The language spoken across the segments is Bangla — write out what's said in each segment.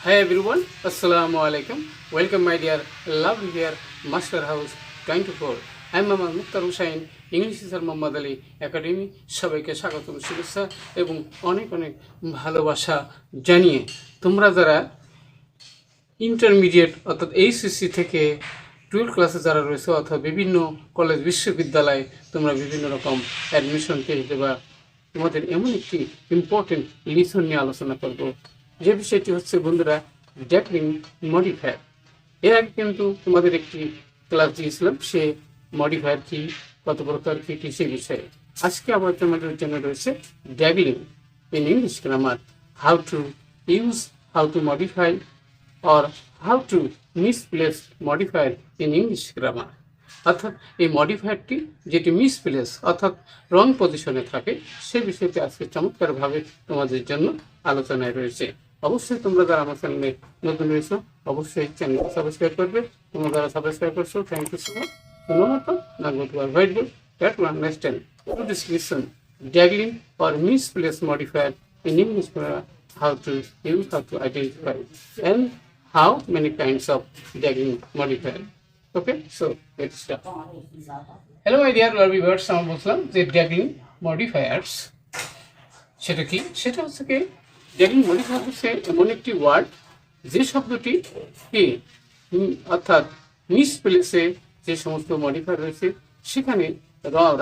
Hi everyone, Assalamu alaikum. Welcome my dear lovely dear Master House 24. I'm Mohammad Mukhtar Hussain, English sir Mohammad Ali academy. সবাইকে স্বাগতম, শুভেচ্ছা এবং অনেক অনেক ভালোবাসা জানিয়ে তোমরা যারা ইন্টারমিডিয়েট অর্থাৎ এইচএসসি থেকে 12 ক্লাসে যারা রয়েছে অথবা বিভিন্ন কলেজ বিশ্ববিদ্যালয়ে তোমরা বিভিন্ন রকম অ্যাডমিশন পেয়েছে বা তোমাদের এমন একটি ইম্পর্টেন্ট লিসন নিয়ে আলোচনা করব, যে বিষয়টি হচ্ছে বন্ধুরা ড্যাংলিং মডিফায়ার। এর আগে কিন্তু তোমাদের একটি ক্লাস দিয়েছিলাম সে মডিফায়ার কি, কত প্রকার কি সেই বিষয়ে। আজকে আবার তোমাদের জন্য রয়েছে dangling in English grammar, how to use, how to modify or how to misplace modifier in English grammar। অর্থাৎ এই মডিফায়ারটি যেটি মিসপ্লেস অর্থাৎ রং পজিশনে থাকে সে বিষয়টি আজকে চমৎকারভাবে তোমাদের জন্য আলোচনায় রয়েছে। অবশ্যই তোমরা যারা আমার চ্যানেলে নতুন রয়েছো অবশ্যই চ্যানেলটি সাবস্ক্রাইব করবে। তোমরা যারা সাবস্ক্রাইব করছো thank you so much. now go to our whiteboard that will understand to this lesson dangling or misplaced modifier in English grammar, how to use, how to identify, and how many kinds of dangling modifier. Okay, so let's start. Hello my dear lovely viewers, আমি বলছিলাম যে dangling modifiers সেটা কি, সেটা হচ্ছে কি dangling modifier হচ্ছে এমন একটি ওয়ার্ড যে শব্দটি কি অর্থাৎ মিসপ্লেসে যে সমস্ত মডিফায়ার রয়েছে সেখানে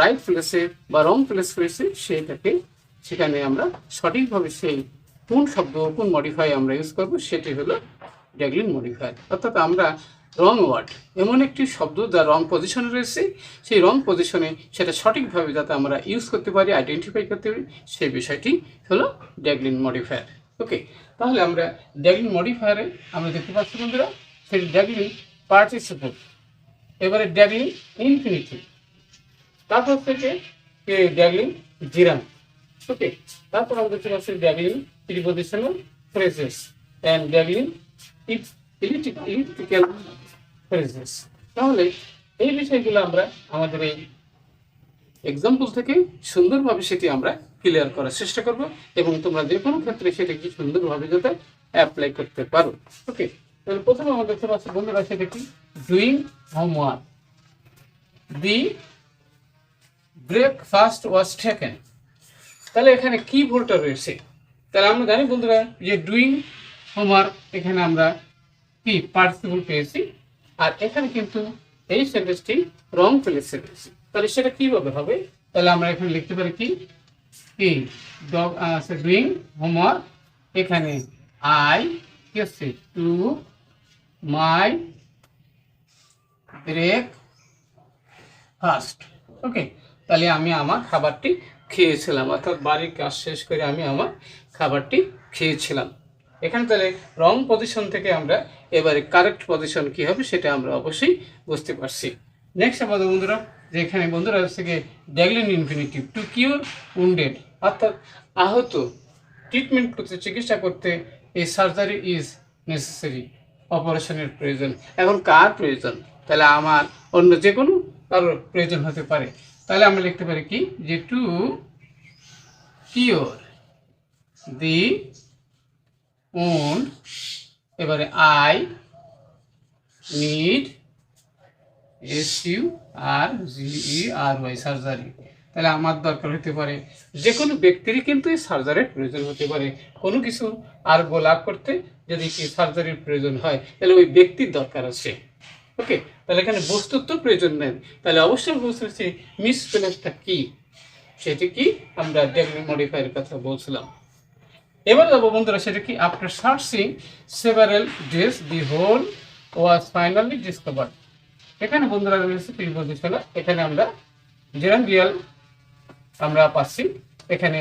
রাইট প্লেসে বা রং প্লেস রয়েছে সেটাকে সেখানে আমরা সঠিকভাবে সেই কোন শব্দ কোন মডিফাই আমরা ইউজ করবো সেটি হলো ড্যাংলিং মডিফায়ার। অর্থাৎ আমরা রং ওয়ার্ড এমন একটি শব্দ যা রং পজিশনে রয়েছে সেই রং পজিশনে সেটা সঠিকভাবে যাতে আমরা ইউজ করতে পারি, আইডেন্টিফাই করতে পারি, সেই বিষয়টি হলো ড্যাংলিং মডিফায়ার। ওকে, তাহলে আমরা ড্যাংলিং মডিফায়ারে আমরা দেখতে পাচ্ছি বন্ধুরা সেটি ড্যাংলিং পার্টিসিপল, এবারে ড্যাংলিং ইনফিনিটিভ, তারপর থেকে ড্যাংলিং জিরান। ওকে, তারপর আমরা দেখতে পাচ্ছি dangling prepositional phrases and dangling elliptical phrases. তাহলে এই বিষয়গুলো আমরা আমাদের এই এক্সাম্পল থেকে সুন্দরভাবে সেটি আমরা ক্লিয়ার করার চেষ্টা করব এবং তোমরা যে কোনো ক্ষেত্রে সেটাকে সুন্দরভাবে যাতে অ্যাপ্লাই করতে পারো। ওকে, তাহলে প্রথমে আমরা দেখতে পাচ্ছি বন্ধুরা সেটা কি doing homework, the breakfast was taken. তাহলে এখানে কি ভুলটা রয়েছে? তাহলে আমরা জানি বন্ধুরা যে ডুইং হোমওয়ার্ক এখানে আমরা কি পার্টিসিপল পেয়েছি, আর এখানে কিন্তু এই সেন্টেন্সটি রং প্লেসে রয়েছে। তাহলে সেটা কিভাবে হবে? তাহলে আমরা এখানে লিখতে পারি কি কি ডগ ডুইং হোমওয়ার্ক, এখানে আই গেছে টু মাই ব্রেকফাস্ট। ওকে, তাহলে আমি আমার খাবারটি খেয়েছিলাম, অর্থাৎ বাড়ির কাজ শেষ করে আমি আমার খাবারটি খেয়েছিলাম। এখানে তাহলে রং পজিশন থেকে আমরা এবারে কারেক্ট পজিশন কি হবে সেটা আমরা অবশ্যই বুঝতে পারছি। নেক্সট আমাদের বন্ধুরা যে এখানে বন্ধুরা হচ্ছে গিয়ে ড্যাংলিং ইনফিনিটিভ, টু কিউর উন্ডেড, অর্থাৎ আহত ট্রিটমেন্ট করতে চিকিৎসা করতে এই সার্জারি ইজ নেসেসারি, অপারেশনের প্রয়োজন। এখন কার প্রয়োজন? তাহলে আমার অন্য যে কোনো কারোর প্রয়োজন হতে পারে। তাহলে আমরা লিখতে পারি কি যে টু কিওর দি wound, এবারে আই নিড SURGERY সার্জারি। তাহলে আমার দরকার হতে পারে, যে কোনো ব্যক্তিরই কিন্তু এই সার্জারির প্রয়োজন হতে পারে। কোনো কিছু আর গোলা করতে যদি কি সার্জারির প্রয়োজন হয় তাহলে ওই ব্যক্তির দরকার আছে। ওকে, তাহলে এখানে বস্তুর তো প্রয়োজন নেই, তাহলে অবশ্যই বুঝতে পারছি মিসপ্লেসটা কি, সেটি কি আমরা ড্যাংলিং মডিফায়ারের কথা বলছিলাম। এবার যাবো বন্ধুরা সেটা কি after searching several days the hole was finally discovered. এখানে বন্ধুরা রয়েছে প্রিপজিশন, এখানে আমরা জেরান্ডিয়াল আমরা পাচ্ছি এখানে।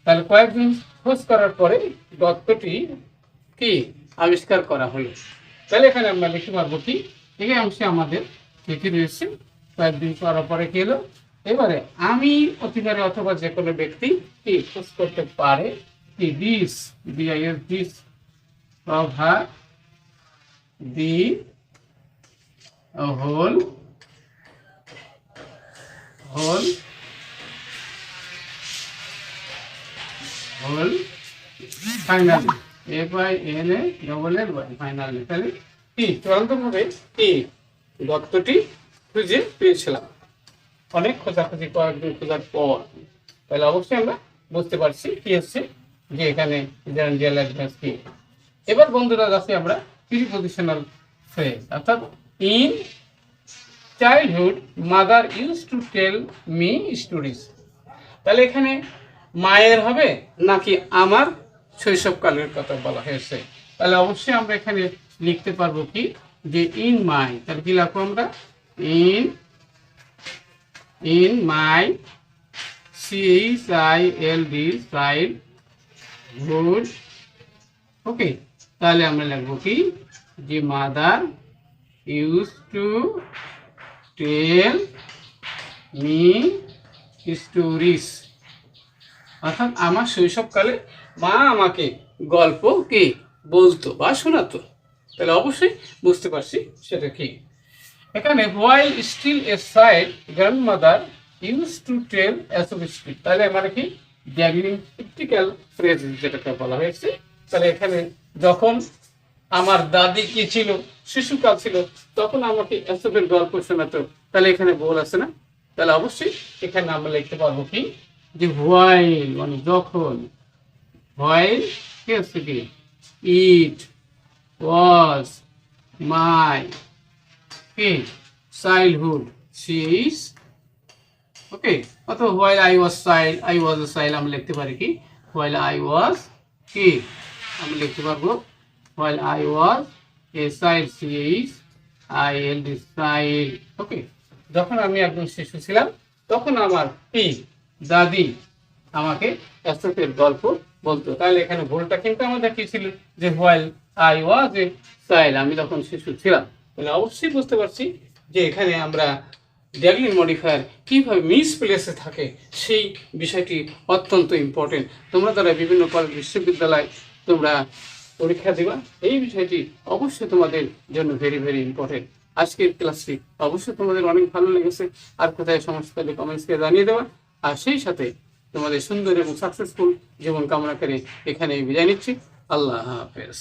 তাহলে কয়েকদিন খোঁজ করার পরে তত্ত্বটি কি আবিষ্কার করা হলো। তাহলে এখানে আমরা লিখতে পারবো কি এই অংশে আমাদের কি রয়েছে কয়েকদিন করার পরে কি হলো, এবারে আমি অতিবারে অথবা যে কোনো ব্যক্তি কি খোঁজ করতে পারে this cover the whole finally FINALLY finally, তাহলে কি চূড়ান্তভাবে কি দত্তটি খুঁজে পেয়েছিলাম অনেক খোঁজাখুঁজি কয়েকদিন খোঁজার পর। তাহলে অবশ্যই আমরা বুঝতে পারছি কি হচ্ছে যে এখানে জেনারেল অ্যাডভান্স কি। এবার বন্ধুরা আছে আমরা প্রিপজিশনাল ফ্রেজ, অর্থাৎ in childhood mother use to tell me stories. তাহলে এখানে মায়ের হবে নাকি আমার শৈশবকালের কথা বলা হয়েছে? তাহলে অবশ্যই আমরা এখানে লিখতে পারবো কি যে ইন মাই, তাহলে কি লিখবো আমরা in my CHILD childhood. Okay, তাহলে আমরা লিখবো কি যে mother use to tell me stories, অর্থাৎ আমার শৈশবকালে মা আমাকে গল্প কি বলতো বা শোনাতো। তাহলে অবশ্যই বুঝতে পারছি সেটা কি। এখানে while still a child grandmother use to tell অ্যাসোভিস্টিক, তাহলে মানে কি ড্যাগলিং ক্রিটিক্যাল ফ্রেজ যেটাকে বলা হয়েছে। তাহলে এখানে যখন আমার দাদি কি ছিল, শিশুকাল ছিল, তখন আমাকে এসবের গল্প শোনাতো, তাহলে এখানে বল আছে না? তাহলে অবশ্যই এখানে আমরা লিখতে পারবো কি যে হোয়াইল মানে যখন, হোয়াইল কি হচ্ছে কি ইট ওয়াজ মাই কি চাইল্ডহুড সিজ। ওকে, অথবা while I was a child আমরা লিখতে পারি কি হোয়াইল আই ওয়াজ কি আমরা লিখতে পারবো while I was a child, CHILD child. ওকে, যখন আমি একজন শিশু ছিলাম তখন আমার কি দাদি আমাকে এসবের গল্প বলতো। তাহলে এখানে ভুলটা কিন্তু আমাদের কি ছিল যে while I was a child, আমি তখন শিশু ছিলাম। তাহলে অবশ্যই বুঝতে পারছি যে এখানে আমরা ড্যাগলিং মডিফায়ার কীভাবে মিসপ্লেসে থাকে সেই বিষয়টি অত্যন্ত ইম্পর্টেন্ট। তোমরা যারা বিভিন্ন কলেজ বিশ্ববিদ্যালয় তোমরা পরীক্ষা দিবা, এই বিষয়টি অবশ্যই তোমাদের জন্য ভেরি ভেরি ইম্পর্টেন্ট। আজকের ক্লাসটি অবশ্যই তোমাদের অনেক ভালো লেগেছে। আর কোথায় সমস্যা থাকলে কমেন্টসকে জানিয়ে দেওয়া। আর সেই সাথে তোমাদের সুন্দর এবং সাকসেসফুল জীবন কামনা করে এখানে বিদায় নিচ্ছি। আল্লাহ হাফেজ।